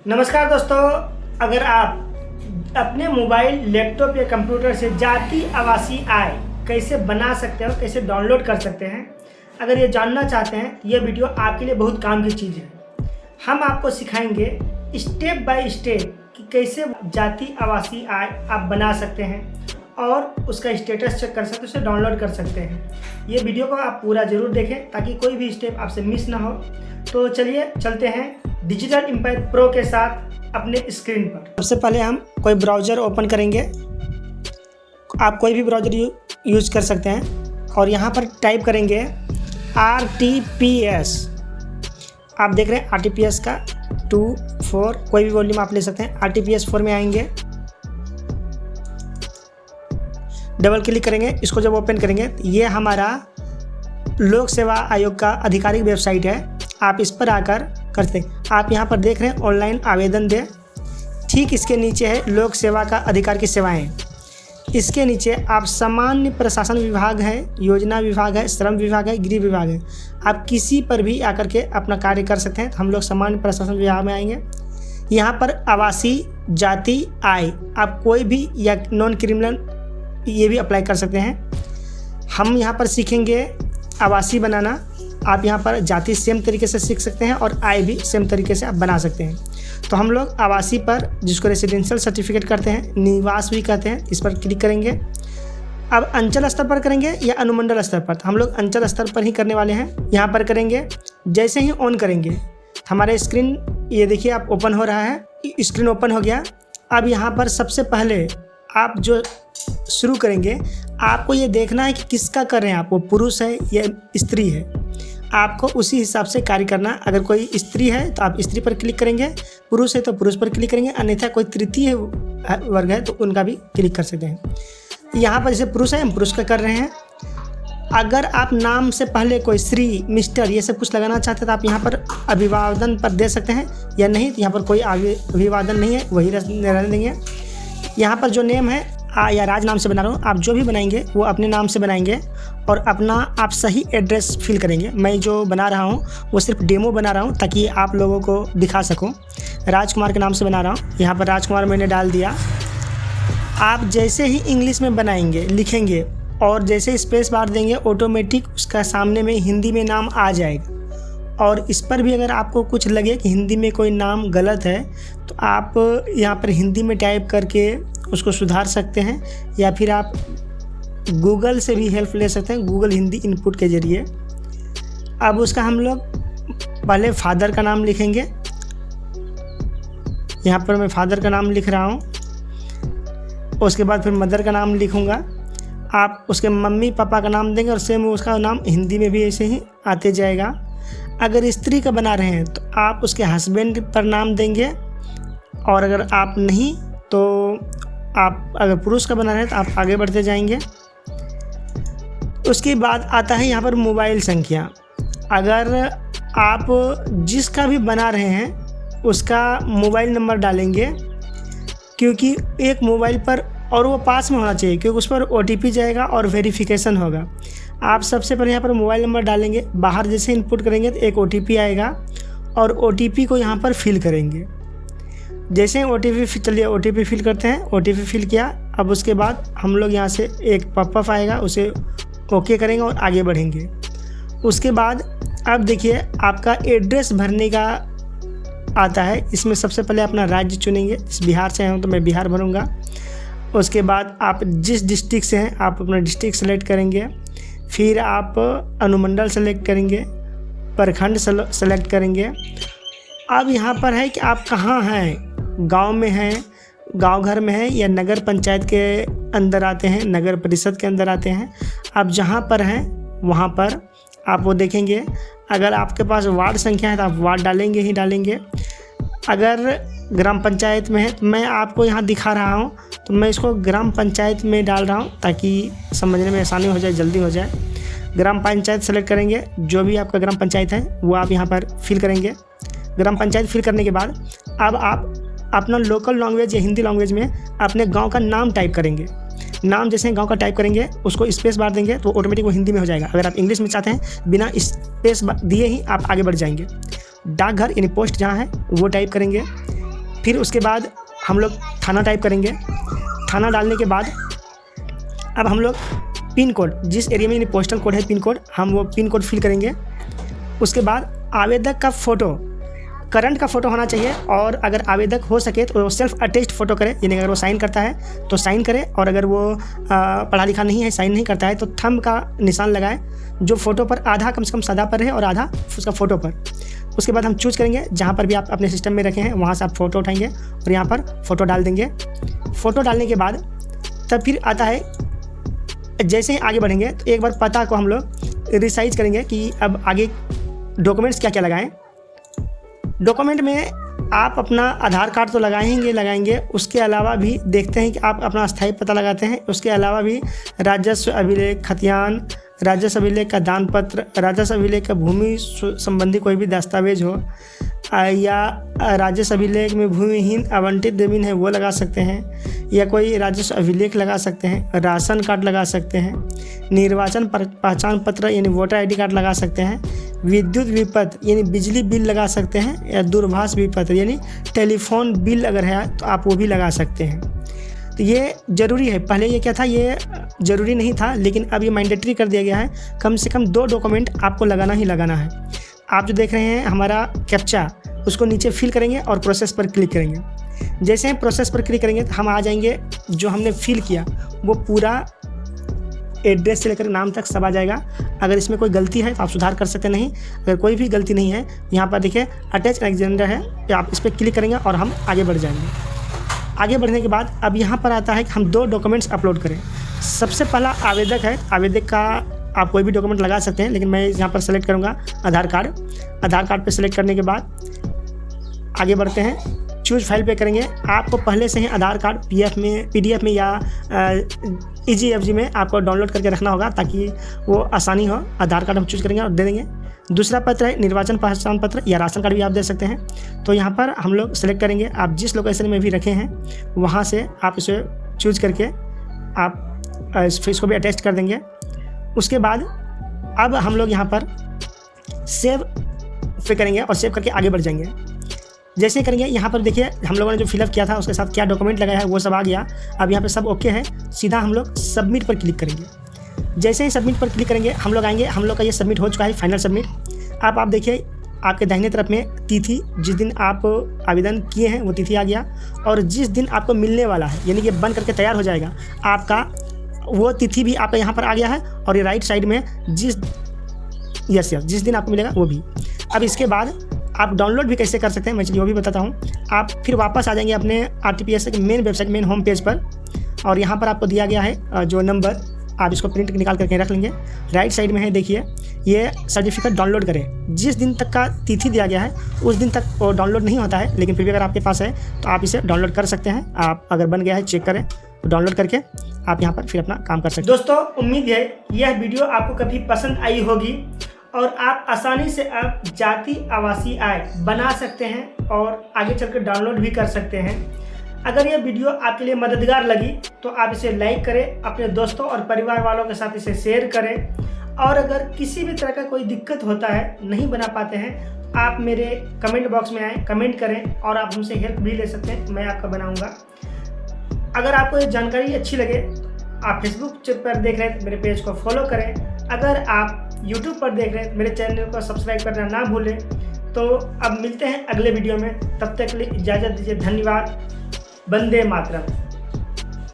नमस्कार दोस्तों, अगर आप अपने मोबाइल, लैपटॉप या कंप्यूटर से जाति आवासीय आय कैसे बना सकते हो, कैसे डाउनलोड कर सकते हैं, अगर ये जानना चाहते हैं तो ये वीडियो आपके लिए बहुत काम की चीज़ है। हम आपको सिखाएंगे स्टेप बाय स्टेप कि कैसे जाति आवासीय आय आप बना सकते हैं और उसका स्टेटस चेक कर सकते हैं, उसे डाउनलोड कर सकते हैं। ये वीडियो को आप पूरा ज़रूर देखें ताकि कोई भी स्टेप आपसे मिस ना हो। तो चलिए चलते हैं डिजिटल एम्पायर प्रो के साथ अपने स्क्रीन पर। सबसे पहले हम कोई ब्राउज़र ओपन करेंगे। आप कोई भी ब्राउज़र यूज कर सकते हैं और यहाँ पर टाइप करेंगे RTPS। आप देख रहे हैं RTPS का 2.4 कोई भी वॉल्यूम आप ले सकते हैं। RTPS 4 में आएंगे, डबल क्लिक करेंगे। इसको जब ओपन करेंगे ये हमारा लोक सेवा आयोग का आधिकारिक वेबसाइट है। आप इस पर आकर करते हैं। आप यहाँ पर देख रहे हैं ऑनलाइन आवेदन दें। ठीक इसके नीचे है लोक सेवा का अधिकार की सेवाएं। इसके नीचे आप सामान्य प्रशासन विभाग है, योजना विभाग है, श्रम विभाग है, गृह विभाग है। आप किसी पर भी आकर के अपना कार्य कर सकते हैं। हम लोग सामान्य प्रशासन विभाग में आएंगे। यहाँ पर आवासीय जाति आय आप कोई भी या नॉन क्रिमिनल ये भी अप्लाई कर सकते हैं। हम यहाँ पर सीखेंगे आवासीय बनाना। आप यहाँ पर जाति सेम तरीके से सीख सकते हैं और आय भी सेम तरीके से आप बना सकते हैं। तो हम लोग आवासीय पर, जिसको रेसिडेंशियल सर्टिफिकेट कहते हैं, निवास भी कहते हैं, इस पर क्लिक करेंगे। अब अंचल स्तर पर करेंगे या अनुमंडल स्तर पर, तो हम लोग अंचल स्तर पर ही करने वाले हैं। यहाँ पर करेंगे। जैसे ही ऑन करेंगे हमारे स्क्रीन ये देखिए आप ओपन हो रहा है। स्क्रीन ओपन हो गया। अब यहाँ पर सबसे पहले आप जो शुरू करेंगे आपको ये देखना है कि किसका कर रहे हैं आप, वो पुरुष है या स्त्री है। आपको उसी हिसाब से कार्य करना। अगर कोई स्त्री है तो आप स्त्री पर क्लिक करेंगे, पुरुष है तो पुरुष पर क्लिक करेंगे, अन्यथा कोई तृतीय वर्ग है तो उनका भी क्लिक कर सकते हैं। यहाँ पर जैसे पुरुष है हम पुरुष का कर रहे हैं। अगर आप नाम से पहले कोई श्री, मिस्टर ये सब कुछ लगाना चाहते हैं तो आप यहाँ पर अभिवादन पर दे सकते हैं, या नहीं तो यहाँ पर कोई अभिवादन नहीं है, वही रहने देंगे। यहाँ पर जो नेम है या राज नाम से बना रहा हूँ, आप जो भी बनाएंगे वो अपने नाम से बनाएंगे और अपना आप सही एड्रेस फिल करेंगे। मैं जो बना रहा हूँ वो सिर्फ डेमो बना रहा हूँ ताकि आप लोगों को दिखा सकूँ। राजकुमार के नाम से बना रहा हूँ। यहाँ पर राजकुमार मैंने डाल दिया। आप जैसे ही इंग्लिश में बनाएंगे, लिखेंगे और जैसे स्पेस बार देंगे ऑटोमेटिक उसका सामने में हिंदी में नाम आ जाएगा। और इस पर भी अगर आपको कुछ लगे कि हिंदी में कोई नाम गलत है तो आप यहाँ पर हिंदी में टाइप करके उसको सुधार सकते हैं, या फिर आप गूगल से भी हेल्प ले सकते हैं, गूगल हिंदी इनपुट के ज़रिए। अब उसका हम लोग पहले फादर का नाम लिखेंगे। यहाँ पर मैं फादर का नाम लिख रहा हूँ। उसके बाद फिर मदर का नाम लिखूँगा। आप उसके मम्मी पापा का नाम देंगे और सेम उसका नाम हिंदी में भी ऐसे ही आते जाएगा। अगर स्त्री का बना रहे हैं तो आप उसके हस्बैंड पर नाम देंगे, और अगर आप नहीं तो आप अगर पुरुष का बना रहे हैं तो आप आगे बढ़ते जाएंगे। उसके बाद आता है यहाँ पर मोबाइल संख्या। अगर आप जिसका भी बना रहे हैं उसका मोबाइल नंबर डालेंगे, क्योंकि एक मोबाइल पर और वो पास में होना चाहिए, क्योंकि उस पर OTP जाएगा और वेरिफिकेशन होगा। आप सबसे पहले यहाँ पर मोबाइल नंबर डालेंगे। बाहर जैसे इनपुट करेंगे तो एक OTP आएगा और OTP को यहाँ पर फिल करेंगे। जैसे चलिए OTP फिल करते हैं। OTP फिल किया। अब उसके बाद हम लोग यहाँ से एक पॉपअप आएगा, उसे ओके करेंगे और आगे बढ़ेंगे। उसके बाद अब देखिए आपका एड्रेस भरने का आता है। इसमें सबसे पहले अपना राज्य चुनेंगे। बिहार से हूँ तो मैं बिहार भरूँगा। उसके बाद आप जिस डिस्ट्रिक्ट से हैं आप अपना डिस्ट्रिक्ट सेलेक्ट करेंगे। फिर आप अनुमंडल सेलेक्ट करेंगे, प्रखंड सेलेक्ट करेंगे। अब यहाँ पर है कि आप कहाँ हैं, गांव में हैं, गांव घर में हैं, या नगर पंचायत के अंदर आते हैं, नगर परिषद के अंदर आते हैं। आप जहाँ पर हैं वहाँ पर आप वो देखेंगे। अगर आपके पास वार्ड संख्या है तो आप वार्ड डालेंगे ही डालेंगे। अगर ग्राम पंचायत में है तो मैं आपको यहाँ दिखा रहा हूँ तो मैं इसको ग्राम पंचायत में डाल रहा हूँ ताकि समझने में आसानी हो जाए, जल्दी हो जाए। ग्राम पंचायत सेलेक्ट करेंगे। जो भी आपका ग्राम पंचायत है वो आप यहाँ पर फिल करेंगे। ग्राम पंचायत फिल करने के बाद अब आप अपना लोकल लैंग्वेज या हिंदी लैंग्वेज में अपने गांव का नाम टाइप करेंगे। नाम जैसे गांव का टाइप करेंगे उसको स्पेस बार देंगे तो ऑटोमेटिक वो हिंदी में हो जाएगा। अगर आप इंग्लिश में चाहते हैं बिना स्पेस दिए ही आप आगे बढ़ जाएंगे। डाकघर यानी पोस्ट जहाँ है वो टाइप करेंगे। फिर उसके बाद हम लोग थाना टाइप करेंगे। थाना डालने के बाद अब हम लोग पिन कोड, जिस एरिया में यानी पोस्टल कोड है पिन कोड, हम वो पिन कोड फिल करेंगे। उसके बाद आवेदक का फ़ोटो, करंट का फ़ोटो होना चाहिए, और अगर आवेदक हो सके तो वो सेल्फ अटेस्ट फ़ोटो करे, यानी अगर वो साइन करता है तो साइन करे, और अगर वो पढ़ा लिखा नहीं है, साइन नहीं करता है, तो थंब का निशान लगाए, जो फ़ोटो पर आधा कम से कम सादा पर है और आधा उसका फ़ोटो पर। उसके बाद हम चूज करेंगे, जहाँ पर भी आप अपने सिस्टम में रखे हैं वहाँ से आप फ़ोटो उठाएंगे और यहाँ पर फ़ोटो डाल देंगे। फ़ोटो डालने के बाद तब फिर आता है, जैसे ही आगे बढ़ेंगे तो एक बार पता को हम लोग रिसाइज करेंगे कि अब आगे डॉक्यूमेंट्स क्या क्या लगाएं। डॉक्यूमेंट में आप अपना आधार कार्ड तो लगाएंगे, उसके अलावा भी देखते हैं कि आप अपना स्थायी पता लगाते हैं। उसके अलावा भी राजस्व अभिलेख, खतियान, राजस्व अभिलेख का दान पत्र, राजस्व अभिलेख का भूमि संबंधी कोई भी दस्तावेज हो, या राजस्व अभिलेख में भूमिहीन आवंटित ज़मीन है वो लगा सकते हैं, या कोई राजस्व अभिलेख लगा सकते हैं, राशन कार्ड लगा सकते हैं, निर्वाचन पहचान पत्र यानी वोटर आईडी कार्ड लगा सकते हैं, विद्युत विपत्र यानी बिजली बिल लगा सकते हैं, या दूरभाष विपत्र यानी टेलीफोन बिल अगर है तो आप वो भी लगा सकते हैं। तो ये ज़रूरी है। पहले ये क्या था, ये ज़रूरी नहीं था, लेकिन अब ये मैंडेटरी कर दिया गया है। कम से कम 2 डॉक्यूमेंट आपको लगाना ही लगाना है। आप जो देख रहे हैं हमारा कैप्चा, उसको नीचे फिल करेंगे और प्रोसेस पर क्लिक करेंगे। जैसे हम प्रोसेस पर क्लिक करेंगे तो हम आ जाएंगे, जो हमने फिल किया वो पूरा एड्रेस से लेकर नाम तक सब आ जाएगा। अगर इसमें कोई गलती है तो आप सुधार कर सकते नहीं। अगर कोई भी गलती नहीं है, यहाँ पर देखिए अटैच एजेंडा है, तो आप इस पर क्लिक करेंगे और हम आगे बढ़ जाएंगे। आगे बढ़ने के बाद अब यहाँ पर आता है कि हम 2 डॉक्यूमेंट्स अपलोड करें। सबसे पहला आवेदक है, आवेदक का आप कोई भी डॉक्यूमेंट लगा सकते हैं, लेकिन मैं यहाँ पर सेलेक्ट करूँगा आधार कार्ड। आधार कार्ड पे सेलेक्ट करने के बाद आगे बढ़ते हैं, चूज फाइल पे करेंगे। आपको पहले से ही आधार कार्ड PDF में या EGFG में आपको डाउनलोड करके रखना होगा, ताकि वो आसानी हो। आधार कार्ड हम चूज करेंगे और दे देंगे। दूसरा पत्र है निर्वाचन पहचान पत्र, या राशन कार्ड भी आप दे सकते हैं। तो यहाँ पर हम लोग सेलेक्ट करेंगे, आप जिस लोकेशन में भी रखे हैं वहाँ से आप इसे चूज करके आप इसको भी अटैच कर देंगे। उसके बाद अब हम लोग यहाँ पर सेव पे करेंगे और सेव करके आगे बढ़ जाएंगे। जैसे करेंगे यहाँ पर देखिए हम लोगों ने जो फिलअप किया था उसके साथ क्या डॉक्यूमेंट लगाया है वो सब आ गया। अब यहाँ पे सब ओके है, सीधा हम लोग सबमिट पर क्लिक करेंगे। जैसे ही सबमिट पर क्लिक करेंगे हम लोग आएंगे, हम लोग का ये सबमिट हो चुका है, फाइनल सबमिट। आप देखिए आपके दाहिने तरफ में तिथि, जिस दिन आप आवेदन किए हैं वो तिथि आ गया, और जिस दिन आपको मिलने वाला है यानी कि बन करके तैयार हो जाएगा आपका, वो तिथि भी आपका यहाँ पर आ गया है। और ये राइट साइड में जिस दिन आपको मिलेगा वो भी। अब इसके बाद आप डाउनलोड भी कैसे कर सकते हैं मैं चलिए वो भी बताता हूँ। आप फिर वापस आ जाएंगे अपने RTPS के main website, main home page पर, और यहाँ पर आपको दिया गया है जो नंबर, आप इसको प्रिंट निकाल करके रख लेंगे। राइट साइड में है देखिए, ये सर्टिफिकेट डाउनलोड करें। जिस दिन तक का तिथि दिया गया है उस दिन तक वो डाउनलोड नहीं होता है, लेकिन फिर भी अगर आपके पास है तो आप इसे डाउनलोड कर सकते हैं। आप अगर बन गया है चेक करें, तो डाउनलोड करके आप यहाँ पर फिर अपना काम कर सकते हैं। दोस्तों उम्मीद है यह वीडियो आपको काफ़ी पसंद आई होगी, और आप आसानी से अब जाति आवासीय आय बना सकते हैं और आगे चलकर डाउनलोड भी कर सकते हैं। अगर यह वीडियो आपके लिए मददगार लगी तो आप इसे लाइक करें, अपने दोस्तों और परिवार वालों के साथ इसे शेयर करें। और अगर किसी भी तरह का कोई दिक्कत होता है, नहीं बना पाते हैं, आप मेरे कमेंट बॉक्स में आएँ, कमेंट करें और आप हमसे हेल्प भी ले सकते हैं, मैं आपका बनाऊंगा। अगर आपको ये जानकारी अच्छी लगे, आप फेसबुक पर देख रहे हैं तो मेरे पेज को फॉलो करें। अगर आप यूट्यूब पर देख रहे हैं मेरे चैनल को सब्सक्राइब करना ना भूलें। तो अब मिलते हैं अगले वीडियो में, तब तक के लिए इजाज़त दीजिए। धन्यवाद। वंदे मातरम।